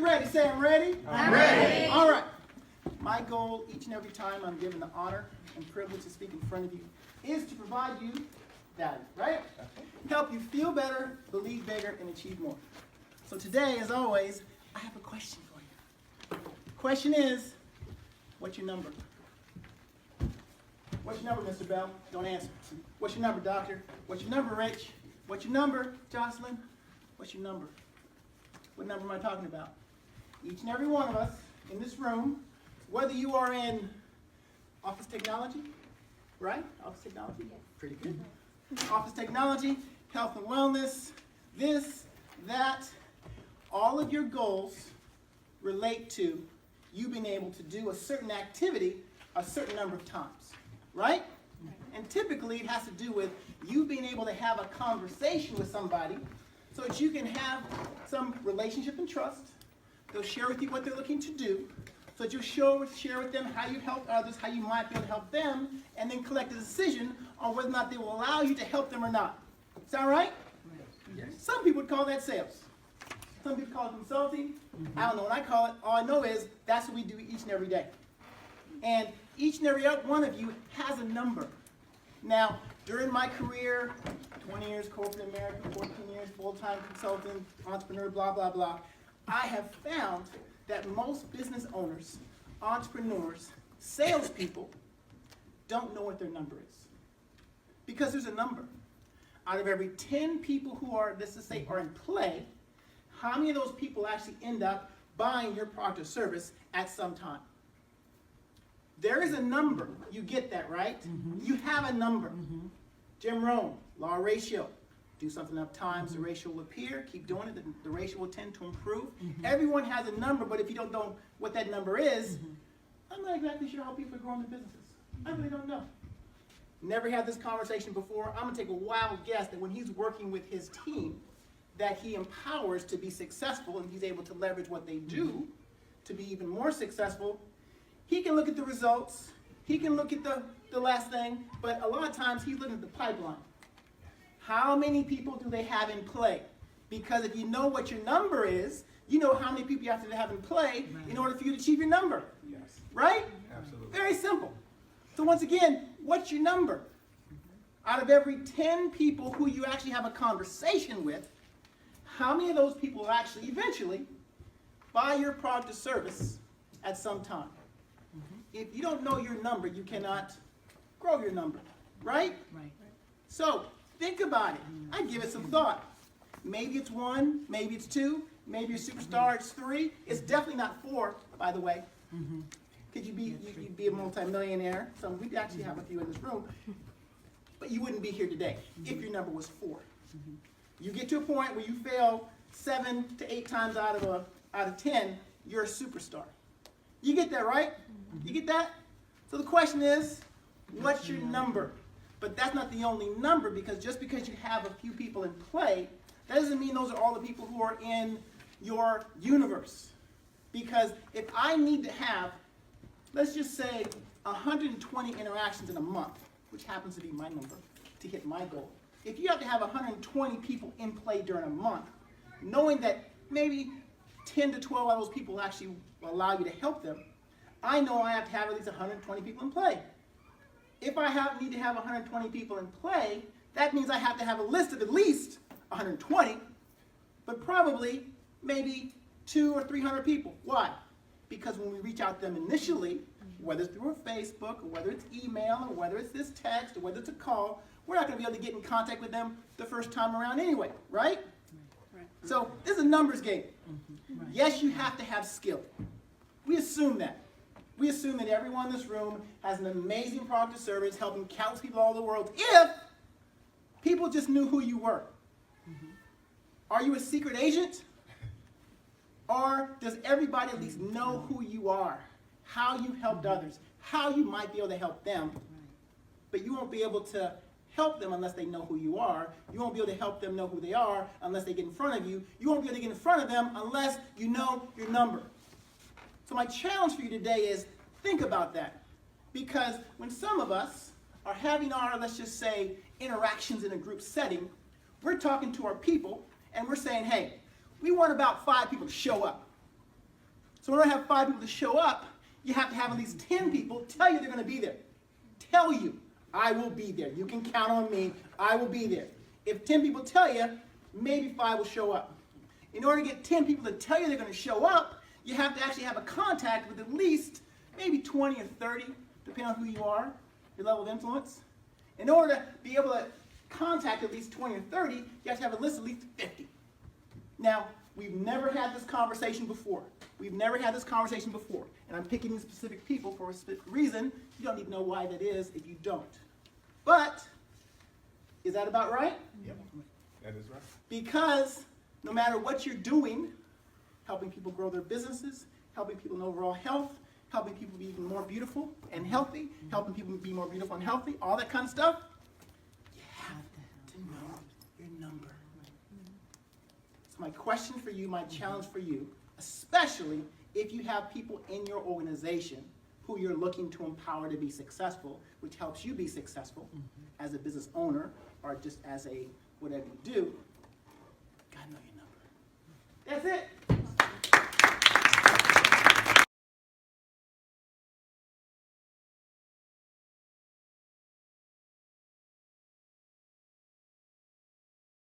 you're ready, say I'm ready. I'm ready. All right. My goal each and every time I'm given the honor and privilege to speak in front of you is to provide you value, right? Help you feel better, believe bigger, and achieve more. So today, as always, I have a question for you. The question is, what's your number? What's your number, Mr. Bell? Don't answer. What's your number, Doctor? What's your number, Rich? What's your number, Jocelyn? What's your number? What number am I talking about? Each and every one of us in this room, whether you are in office technology, right? Office technology? Yes. Pretty good. Office technology, health and wellness, this, that, all of your goals relate to you being able to do a certain activity a certain number of times, right? And typically it has to do with you being able to have a conversation with somebody so that you can have some relationship and trust. They'll share with you what they're looking to do, so that you'll share with them how you help others, how you might be able to help them, and then collect a decision on whether or not they will allow you to help them or not. Sound right? Yes. Some people would call that sales. Some people call it consulting. I don't know what I call it. All I know is that's what we do each and every day. And each and every one of you has a number. Now, during my career, 20 years corporate America, 14 years full-time consultant, entrepreneur, blah, blah, blah, I have found that most business owners, entrepreneurs, salespeople don't know what their number is. Because there's a number. Out of every 10 people who are, let's just say, are in play, how many of those people actually end up buying your product or service at some time? There is a number. You get that, right? Mm-hmm. You have a number. Mm-hmm. Jim Rohn, law of ratio. Do something enough times, the ratio will appear. Keep doing it, the ratio will tend to improve. Mm-hmm. Everyone has a number, but if you don't know what that number is, I'm not exactly sure how people are growing their businesses. I really don't know. Never had this conversation before. I'm going to take a wild guess that when he's working with his team, that he empowers to be successful and he's able to leverage what they do to be even more successful. He can look at the results. He can look at the last thing, but a lot of times he's looking at the pipeline. How many people do they have in play? Because if you know what your number is, you know how many people you have to have in play in order for you to achieve your number. Yes. Right? Absolutely. Very simple. So once again, what's your number? Out of every 10 people who you actually have a conversation with, how many of those people will actually eventually buy your product or service at some time? If you don't know your number, you cannot grow your number, right? Right. So think about it. I give it some thought. Maybe it's 1, maybe it's 2, maybe your superstar it's 3. It's definitely not 4, by the way. Could you be you'd be a multimillionaire? So we actually have a few in this room, but you wouldn't be here today if your number was 4. You get to a point where you fail 7 to 8 times out of 10, you're a superstar. You get that, right? You get that? So the question is, what's your number? But that's not the only number, because just because you have a few people in play, that doesn't mean those are all the people who are in your universe. Because if I need to have, let's just say, 120 interactions in a month, which happens to be my number, to hit my goal. If you have to have 120 people in play during a month, knowing that maybe 10 to 12 of those people actually will allow you to help them, I know I have to have at least 120 people in play. If I need to have 120 people in play, that means I have to have a list of at least 120, but probably maybe 200 or 300 people. Why? Because when we reach out to them initially, whether it's through a Facebook, or whether it's email, or whether it's this text, or whether it's a call, we're not going to be able to get in contact with them the first time around anyway, right? So this is a numbers game. Yes, you have to have skill. We assume that. We assume that everyone in this room has an amazing product or service helping countless people all over the world if people just knew who you were. Are you a secret agent? Or does everybody at least know who you are, how you helped others, how you might be able to help them, but you won't be able to help them unless they know who you are. You won't be able to help them know who they are unless they get in front of you. You won't be able to get in front of them unless you know your number. So my challenge for you today is think about that. Because when some of us are having our, let's just say, interactions in a group setting, we're talking to our people and we're saying, hey, we want about 5 people to show up. So in order to have 5 people to show up, you have to have at least 10 people tell you they're going to be there. Tell you, I will be there. You can count on me. I will be there. If 10 people tell you, maybe 5 will show up. In order to get 10 people to tell you they're going to show up, you have to actually have a contact with at least maybe 20 or 30, depending on who you are, your level of influence. In order to be able to contact at least 20 or 30, you have to have a list of at least 50. Now, we've never had this conversation before. We've never had this conversation before. And I'm picking these specific people for a specific reason. You don't need to know why that is if you don't. But, is that about right? Yep, that is right. Because no matter what you're doing, helping people grow their businesses, helping people in overall health, helping people be even more beautiful and healthy, helping people be more beautiful and healthy, all that kind of stuff, you have to know your number. So my question for you, my challenge for you, especially if you have people in your organization who you're looking to empower to be successful, which helps you be successful as a business owner or just as a whatever you do, gotta know your number. That's it.